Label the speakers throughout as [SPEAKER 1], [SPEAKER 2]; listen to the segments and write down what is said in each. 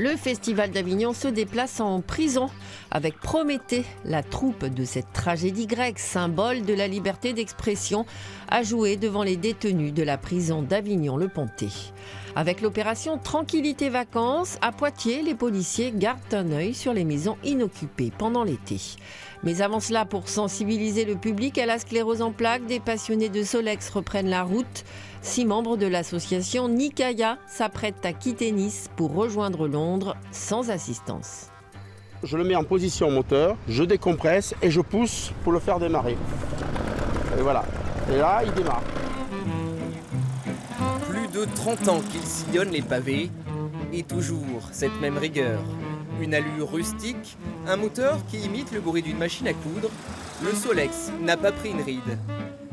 [SPEAKER 1] Le Festival d'Avignon se déplace en prison avec Prométhée, la troupe de cette tragédie grecque, symbole de la liberté d'expression, a joué devant les détenus de la prison d'Avignon-le-Pontet. Avec l'opération Tranquillité Vacances, à Poitiers, les policiers gardent un œil sur les maisons inoccupées pendant l'été. Mais avant cela, pour sensibiliser le public à la sclérose en plaques, des passionnés de Solex reprennent la route. 6 membres de l'association Nikaya s'apprêtent à quitter Nice pour rejoindre Londres sans assistance.
[SPEAKER 2] Je le mets en position moteur, je décompresse et je pousse pour le faire démarrer. Et voilà. Et là, il démarre.
[SPEAKER 3] Plus de 30 ans qu'il sillonne les pavés et toujours cette même rigueur. Une allure rustique, un moteur qui imite le bruit d'une machine à coudre, le Solex n'a pas pris une ride.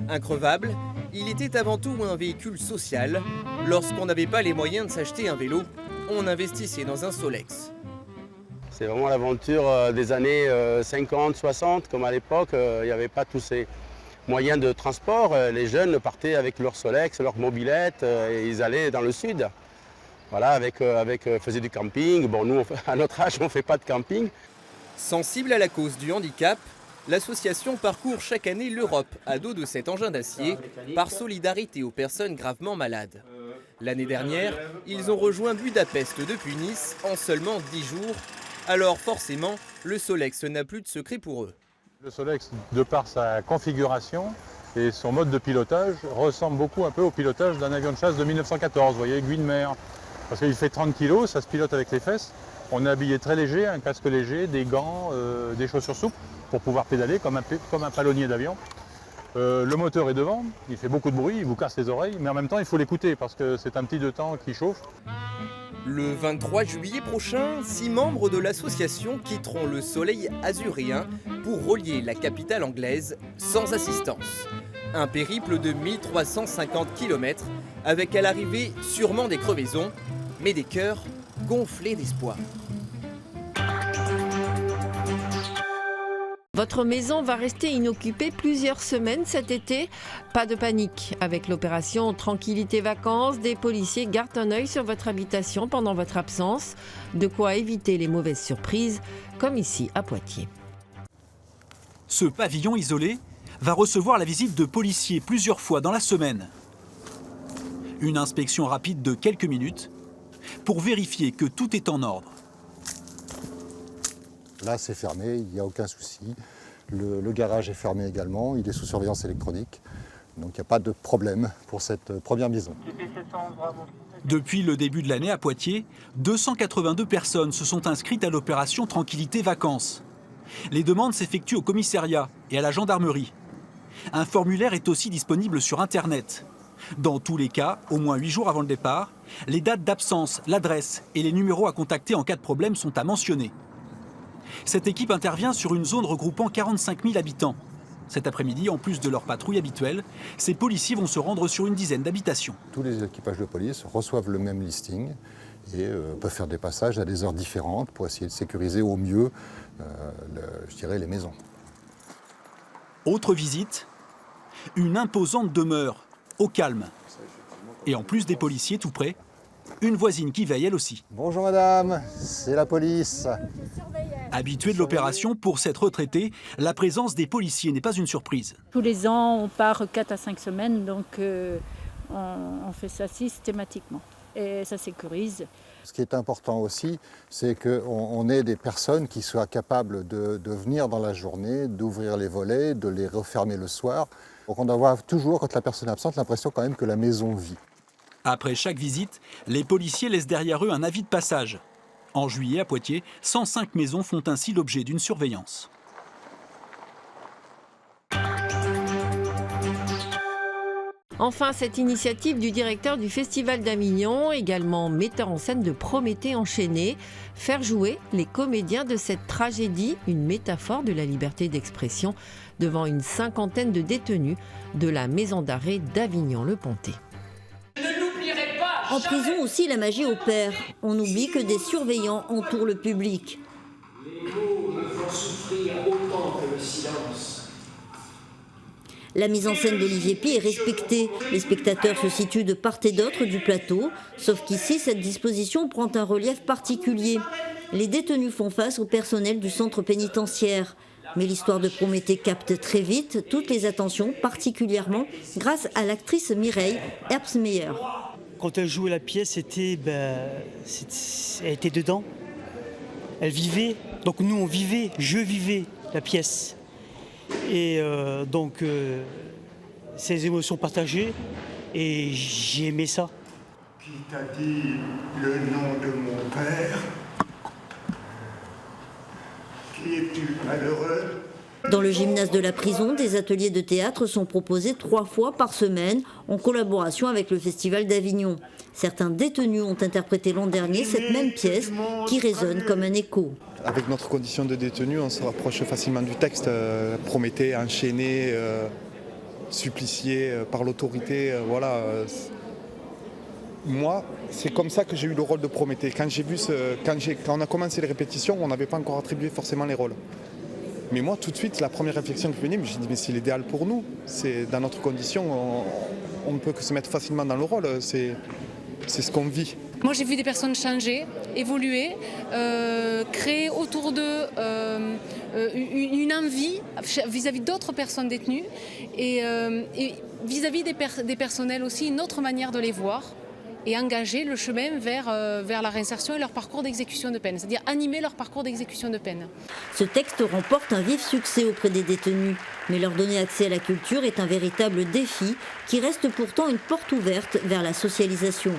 [SPEAKER 3] Increvable, il était avant tout un véhicule social. Lorsqu'on n'avait pas les moyens de s'acheter un vélo, on investissait dans un Solex.
[SPEAKER 2] C'est vraiment l'aventure des années 50, 60, comme à l'époque, il n'y avait pas tous ces moyens de transport. Les jeunes partaient avec leur Solex, leur mobilette, et ils allaient dans le sud. Voilà, faisaient du camping. Bon, nous, à notre âge, on ne fait pas de camping.
[SPEAKER 3] Sensible à la cause du handicap, l'association parcourt chaque année l'Europe à dos de cet engin d'acier par solidarité aux personnes gravement malades. L'année dernière, ils ont rejoint Budapest depuis Nice en seulement 10 jours. Alors forcément, le Solex n'a plus de secret pour eux.
[SPEAKER 4] Le Solex, de par sa configuration et son mode de pilotage, ressemble beaucoup un peu au pilotage d'un avion de chasse de 1914, vous voyez, aiguille de mer. Parce qu'il fait 30 kg, ça se pilote avec les fesses. On est habillé très léger, un casque léger, des gants, des chaussures souples pour pouvoir pédaler comme un palonnier d'avion. Le moteur est devant, il fait beaucoup de bruit, il vous casse les oreilles, mais en même temps il faut l'écouter parce que c'est un petit deux temps qui chauffe.
[SPEAKER 3] Le 23 juillet prochain, 6 membres de l'association quitteront le soleil azuréen pour relier la capitale anglaise sans assistance. Un périple de 1350 km avec à l'arrivée sûrement des crevaisons, mais des cœurs gonflés d'espoir.
[SPEAKER 1] Votre maison va rester inoccupée plusieurs semaines cet été. Pas de panique. Avec l'opération Tranquillité Vacances, des policiers gardent un œil sur votre habitation pendant votre absence. De quoi éviter les mauvaises surprises, comme ici à Poitiers.
[SPEAKER 5] Ce pavillon isolé va recevoir la visite de policiers plusieurs fois dans la semaine. Une inspection rapide de quelques minutes pour vérifier que tout est en ordre.
[SPEAKER 6] Là, c'est fermé, il n'y a aucun souci. Le garage est fermé également, il est sous surveillance électronique. Donc il n'y a pas de problème pour cette première maison.
[SPEAKER 5] Depuis le début de l'année à Poitiers, 282 personnes se sont inscrites à l'opération Tranquillité Vacances. Les demandes s'effectuent au commissariat et à la gendarmerie. Un formulaire est aussi disponible sur Internet. Dans tous les cas, au moins 8 jours avant le départ, les dates d'absence, l'adresse et les numéros à contacter en cas de problème sont à mentionner. Cette équipe intervient sur une zone regroupant 45 000 habitants. Cet après-midi, en plus de leur patrouille habituelle, ces policiers vont se rendre sur une dizaine d'habitations.
[SPEAKER 6] Tous les équipages de police reçoivent le même listing et peuvent faire des passages à des heures différentes pour essayer de sécuriser au mieux, les maisons.
[SPEAKER 5] Autre visite, une imposante demeure, au calme. Et en plus des policiers tout près, une voisine qui veille elle aussi.
[SPEAKER 6] Bonjour madame, c'est la police.
[SPEAKER 5] Habituée de l'opération, pour cette retraitée, la présence des policiers n'est pas une surprise.
[SPEAKER 7] Tous les ans, on part 4 à 5 semaines, donc on fait ça systématiquement. Et ça sécurise.
[SPEAKER 6] Ce qui est important aussi, c'est qu'on ait des personnes qui soient capables de venir dans la journée, d'ouvrir les volets, de les refermer le soir. Donc on doit avoir toujours, quand la personne est absente, l'impression quand même que la maison vit.
[SPEAKER 5] Après chaque visite, les policiers laissent derrière eux un avis de passage. En juillet, à Poitiers, 105 maisons font ainsi l'objet d'une surveillance.
[SPEAKER 1] Enfin, cette initiative du directeur du Festival d'Avignon, également metteur en scène de Prométhée enchaîné, faire jouer les comédiens de cette tragédie, une métaphore de la liberté d'expression, devant une cinquantaine de détenus de la maison d'arrêt d'Avignon-le-Pontet.
[SPEAKER 8] En prison aussi, la magie opère. On oublie que des surveillants entourent le public.
[SPEAKER 9] Les mots me font souffrir autant que le silence.
[SPEAKER 8] La mise en scène d'Olivier Py est respectée. Les spectateurs se situent de part et d'autre du plateau, sauf qu'ici, cette disposition prend un relief particulier. Les détenus font face au personnel du centre pénitentiaire. Mais l'histoire de Prométhée capte très vite toutes les attentions, particulièrement grâce à l'actrice Mireille Herbstmeyer.
[SPEAKER 9] Quand elle jouait la pièce, elle était dedans. Elle vivait. Donc nous, je vivais la pièce. Et ces émotions partagées, et j'ai aimé ça.
[SPEAKER 10] Qui t'a dit le nom de mon père? Qui es-tu, malheureux?
[SPEAKER 8] Dans le gymnase de la prison, des ateliers de théâtre sont proposés 3 fois par semaine en collaboration avec le Festival d'Avignon. Certains détenus ont interprété l'an dernier cette même pièce qui résonne comme un écho.
[SPEAKER 11] Avec notre condition de détenu, on se rapproche facilement du texte. Prométhée, enchaîné, supplicié par l'autorité. Voilà. Moi, c'est comme ça que j'ai eu le rôle de Prométhée. Quand on a commencé les répétitions, on n'avait pas encore attribué forcément les rôles. Mais moi, tout de suite, la première réflexion qui venait, je me suis dit, mais c'est l'idéal pour nous. C'est dans notre condition, on ne peut que se mettre facilement dans le rôle. C'est ce qu'on vit.
[SPEAKER 12] Moi, j'ai vu des personnes changer, évoluer, créer autour d'eux une envie vis-à-vis d'autres personnes détenues et vis-à-vis des personnels aussi, une autre manière de les voir et engager le chemin vers la réinsertion et leur parcours d'exécution de peine, c'est-à-dire animer leur parcours d'exécution de peine.
[SPEAKER 8] Ce texte remporte un vif succès auprès des détenus, mais leur donner accès à la culture est un véritable défi qui reste pourtant une porte ouverte vers la socialisation.